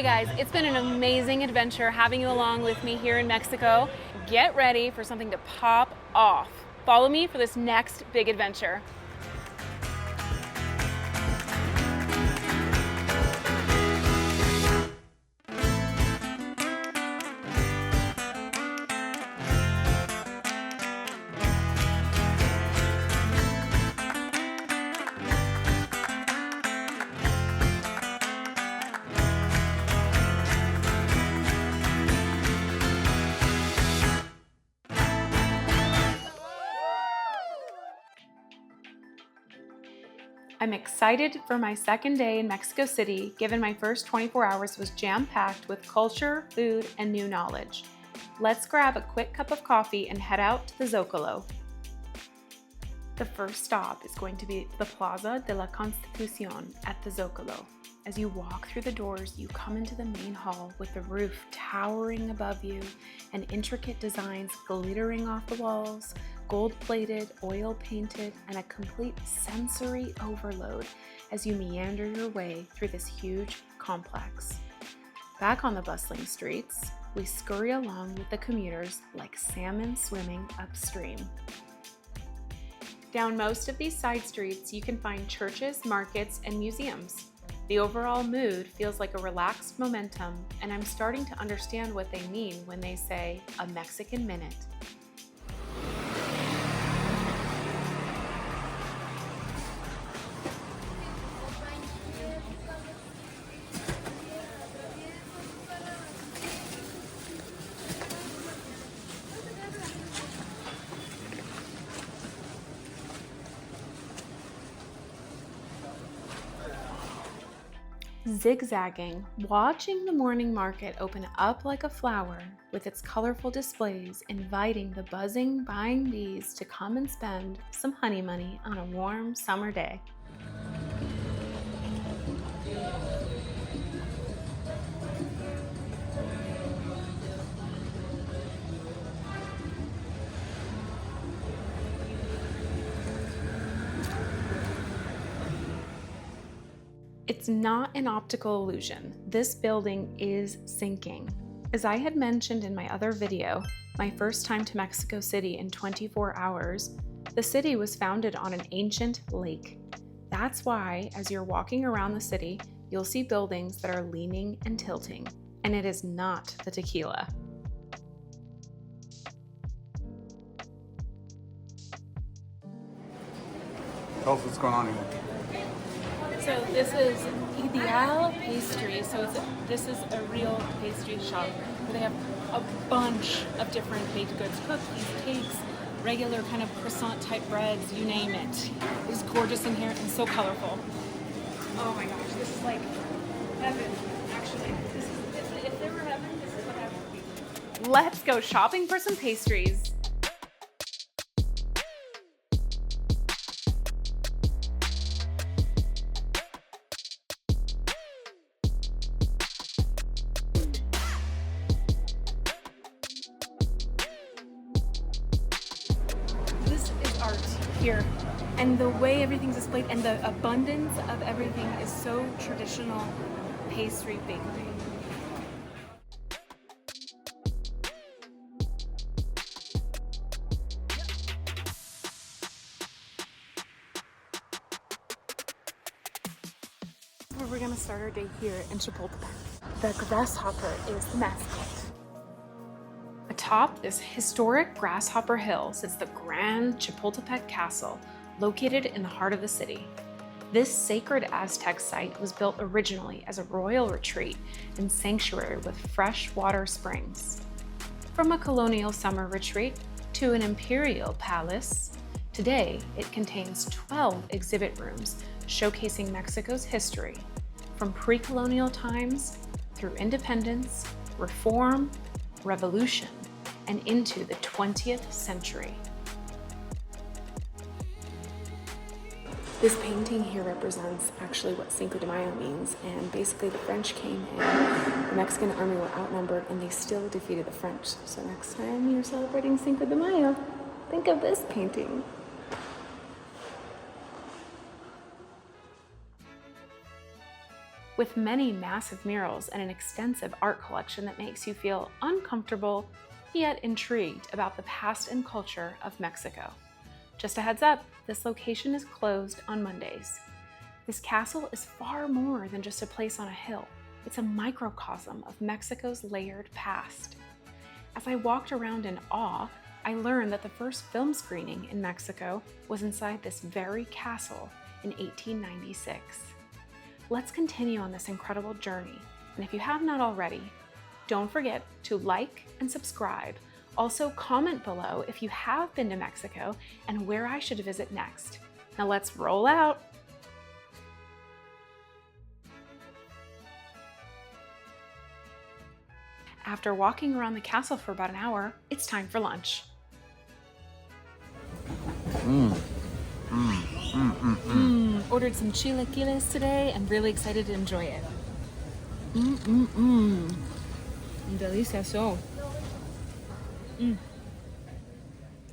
Hey guys, it's been an amazing adventure having you along with me here in Mexico. Get ready for something to pop off. Follow me for this next big adventure. I'm excited for my second day in Mexico City, given my first 24 hours was jam-packed with culture, food, and new knowledge. Let's grab a quick cup of coffee and head out to the Zocalo. The first stop is going to be the Plaza de la Constitucion at the Zocalo. As you walk through the doors, you come into the main hall with the roof towering above you and intricate designs glittering off the walls, gold-plated, oil-painted, and a complete sensory overload as you meander your way through this huge complex. Back on the bustling streets, we scurry along with the commuters like salmon swimming upstream. Down most of these side streets, you can find churches, markets, and museums. The overall mood feels like a relaxed momentum, and I'm starting to understand what they mean when they say a Mexican minute. Zigzagging, watching the morning market open up like a flower with its colorful displays inviting the buzzing buying bees to come and spend some honey money on a warm summer day. It's not an optical illusion. This building is sinking. As I had mentioned in my other video, my first time to Mexico City in 24 hours, the city was founded on an ancient lake. That's why, as you're walking around the city, you'll see buildings that are leaning and tilting, and it is not the tequila. Tell us what's going on here. So this is Ideal Pastry. So this is a real pastry shop where they have a bunch of different baked goods, cookies, cakes, regular kind of croissant type breads, you name it. It's gorgeous in here and so colorful. Oh my gosh, this is like heaven, actually. If there were heaven, this is what heaven would be. Let's go shopping for some pastries. Here, and the way everything's displayed and the abundance of everything is so traditional pastry bakery. We're gonna start our day here in Chapultepec. The grasshopper is the mascot. Atop this historic Grasshopper Hill sits the Grand Chapultepec Castle, located in the heart of the city. This sacred Aztec site was built originally as a royal retreat and sanctuary with fresh water springs. From a colonial summer retreat to an imperial palace, today it contains 12 exhibit rooms showcasing Mexico's history, from pre-colonial times through independence, reform, revolution, and into the 20th century. This painting here represents actually what Cinco de Mayo means, and basically the French came in, the Mexican army were outnumbered, and they still defeated the French. So next time you're celebrating Cinco de Mayo, think of this painting. with many massive murals and an extensive art collection that makes you feel uncomfortable yet intrigued about the past and culture of Mexico. Just a heads up, this location is closed on Mondays. This castle is far more than just a place on a hill. It's a microcosm of Mexico's layered past. As I walked around in awe, I learned that the first film screening in Mexico was inside this very castle in 1896. Let's continue on this incredible journey, and if you have not already, don't forget to like and subscribe. Also, comment below if you have been to Mexico and where I should visit next. Now let's roll out. After walking around the castle for about an hour, it's time for lunch. Ordered some chilaquiles today. I'm really excited to enjoy it. Delicioso.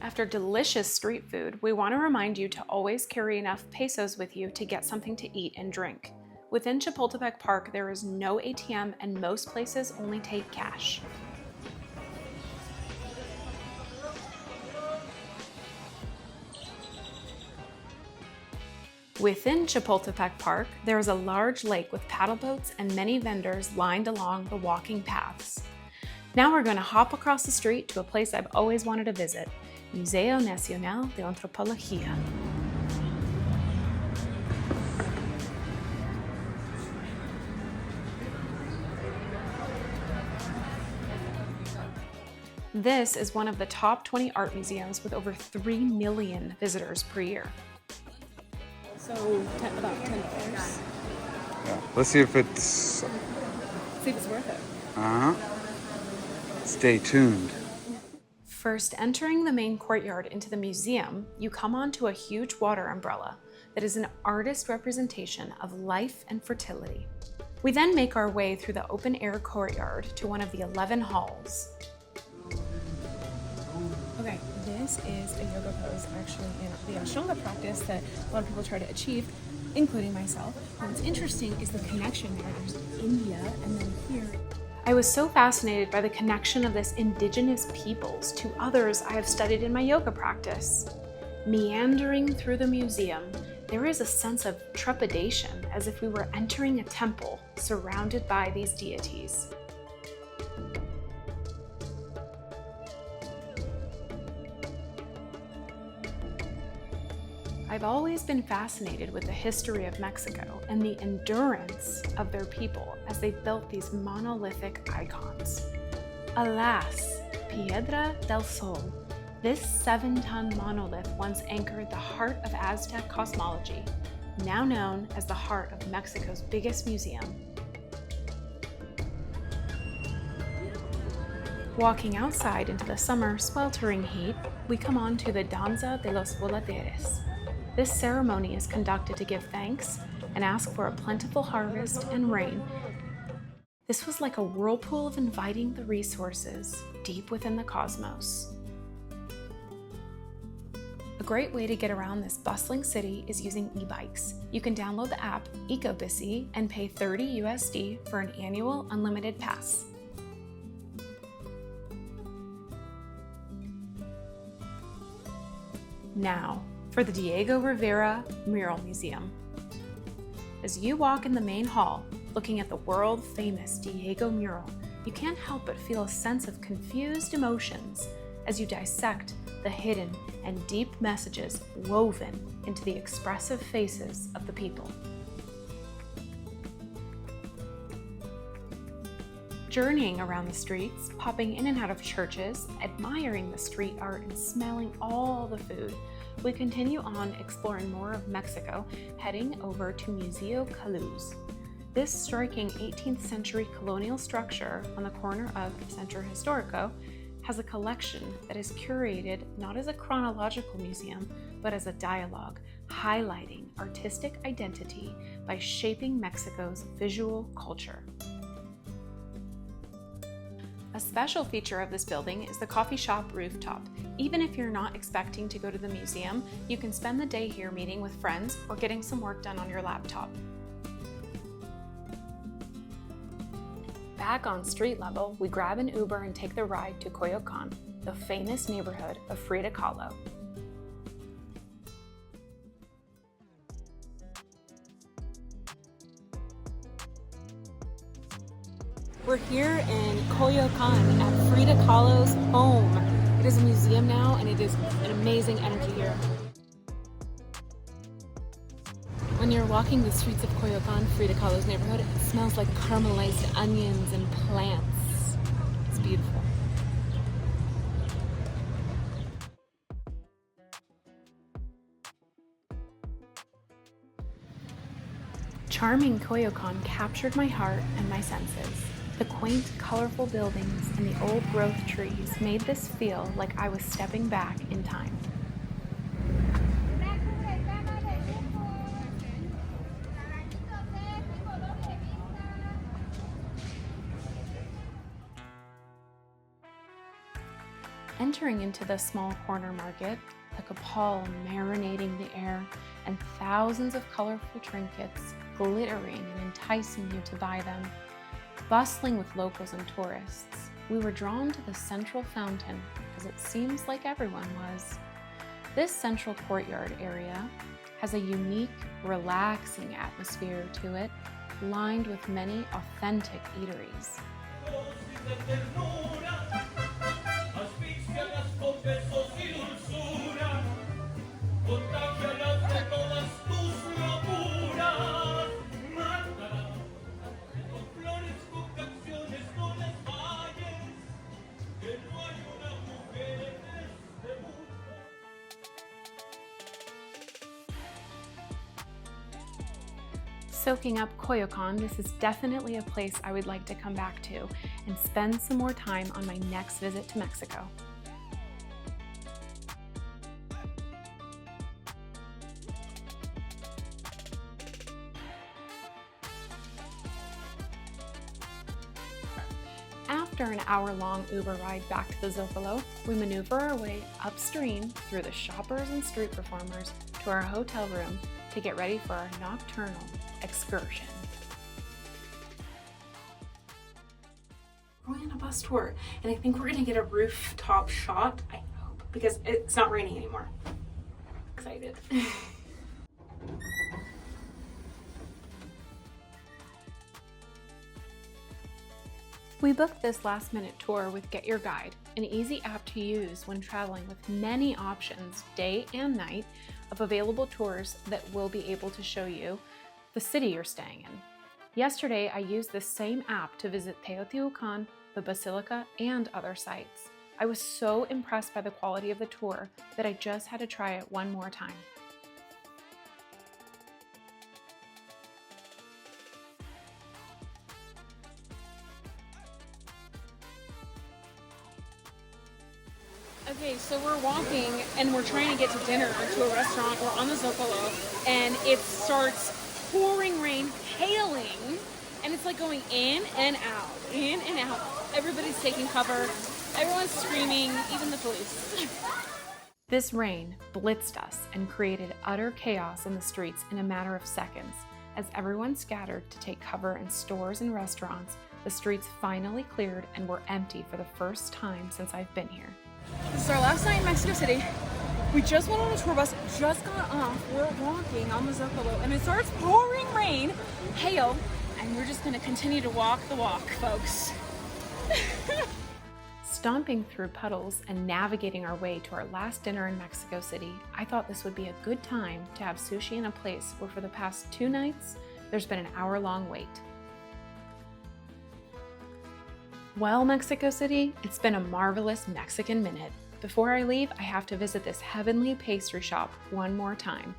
After delicious street food, we want to remind you to always carry enough pesos with you to get something to eat and drink. Within Chapultepec Park, there is no ATM and most places only take cash. Within Chapultepec Park, there is a large lake with paddle boats and many vendors lined along the walking paths. Now we're going to hop across the street to a place I've always wanted to visit, Museo Nacional de Antropología. This is one of the top 20 art museums with over 3 million visitors per year. So, about $10. Yeah. Let's see if it's... See if it's worth it. Uh-huh. Stay tuned. First, entering the main courtyard into the museum, you come onto a huge water umbrella that is an artist representation of life and fertility. We then make our way through the open-air courtyard to one of the 11 halls. Okay, this is a yoga pose actually in the Ashtanga practice that a lot of people try to achieve, including myself. What's interesting is the connection there. There's India and then here. I was so fascinated by the connection of this indigenous peoples to others I have studied in my yoga practice. Meandering through the museum, there is a sense of trepidation as if we were entering a temple surrounded by these deities. I've always been fascinated with the history of Mexico and the endurance of their people as they built these monolithic icons. Alas, Piedra del Sol, this 7-ton monolith once anchored the heart of Aztec cosmology, now known as the heart of Mexico's biggest museum. Walking outside into the summer sweltering heat, we come on to the Danza de los Voladeres. This ceremony is conducted to give thanks and ask for a plentiful harvest and rain. This was like a whirlpool of inviting the resources deep within the cosmos. A great way to get around this bustling city is using Ebikes. You can download the app EcoBici and pay $30 USD for an annual unlimited pass. Now, for the Diego Rivera Mural Museum. As you walk in the main hall, looking at the world-famous Diego mural, you can't help but feel a sense of confused emotions as you dissect the hidden and deep messages woven into the expressive faces of the people. Journeying around the streets, popping in and out of churches, admiring the street art, and smelling all the food, we continue on exploring more of Mexico, heading over to Museo Caluz. This striking 18th century colonial structure on the corner of Centro Histórico has a collection that is curated not as a chronological museum, but as a dialogue, highlighting artistic identity by shaping Mexico's visual culture. A special feature of this building is the coffee shop rooftop. Even if you're not expecting to go to the museum, you can spend the day here meeting with friends or getting some work done on your laptop. Back on street level, we grab an Uber and take the ride to Coyopan, the famous neighborhood of Frida Kahlo. We're here in Coyopan at Frida Kahlo's home. It is a museum now, and it is an amazing energy here. When you're walking the streets of Coyopan, Frida Kahlo's neighborhood, it smells like caramelized onions and plants. It's beautiful. Charming Coyopan captured my heart and my senses. The quaint, colorful buildings and the old growth trees made this feel like I was stepping back in time. Entering into the small corner market, the kapal marinating the air, and thousands of colorful trinkets glittering and enticing you to buy them. Bustling with locals and tourists, we were drawn to the central fountain as it seems like everyone was. This central courtyard area has a unique, relaxing atmosphere to it, lined with many authentic eateries. Soaking up Coyopan, this is definitely a place I would like to come back to and spend some more time on my next visit to Mexico. After an hour-long Uber ride back to the Zocalo, we maneuver our way upstream through the shoppers and street performers to our hotel room to get ready for our nocturnal excursion. We're going on a bus tour, and I think we're gonna get a rooftop shot, I hope, because it's not raining anymore. Excited. We booked this last-minute tour with Get Your Guide, an easy app to use when traveling with many options, day and night, of available tours that will be able to show you the city you're staying in. Yesterday, I used this same app to visit Teotihuacan, the Basilica, and other sites. I was so impressed by the quality of the tour that I just had to try it one more time. Okay, so we're walking and we're trying to get to dinner to a restaurant. We're on the Zocalo and it starts pouring rain, hailing, and it's like going in and out, in and out. Everybody's taking cover, everyone's screaming, even the police. This rain blitzed us and created utter chaos in the streets in a matter of seconds. As everyone scattered to take cover in stores and restaurants, the streets finally cleared and were empty for the first time since I've been here. This is our last night in Mexico City. We just went on a tour bus, just got off. We're walking on the Zocalo and it starts pouring rain, hail, and we're just gonna continue to walk the walk, folks. Stomping through puddles and navigating our way to our last dinner in Mexico City, I thought this would be a good time to have sushi in a place where for the past 2 nights, there's been an hour-long wait. Well, Mexico City, it's been a marvelous Mexican minute. Before I leave, I have to visit this heavenly pastry shop one more time.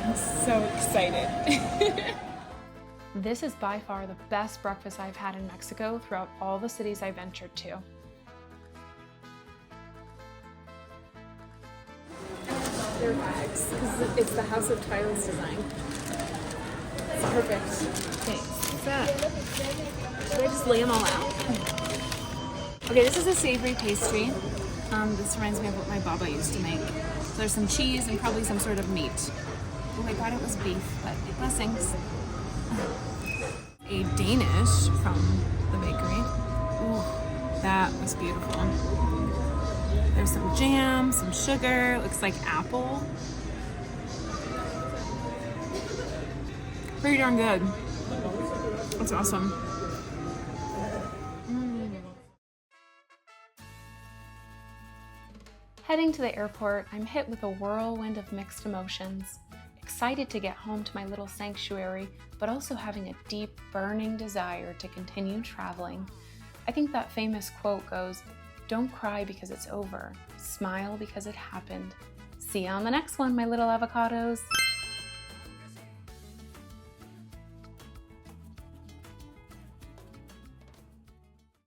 I'm so excited. This is by far the best breakfast I've had in Mexico throughout all the cities I ventured to. Their bags, because it's the House of Tiles design. It's perfect. Thanks. What's that? Should I just lay them all out? Okay, this is a savory pastry. This reminds me of what my baba used to make. So there's some cheese and probably some sort of meat. Oh, I thought it was beef, but blessings. A Danish from the bakery. Ooh, that was beautiful. There's some jam, some sugar, looks like apple. Pretty darn good. That's awesome. Heading to the airport, I'm hit with a whirlwind of mixed emotions. Excited to get home to my little sanctuary, but also having a deep, burning desire to continue traveling. I think that famous quote goes, "Don't cry because it's over, smile because it happened." See you on the next one, my little avocados.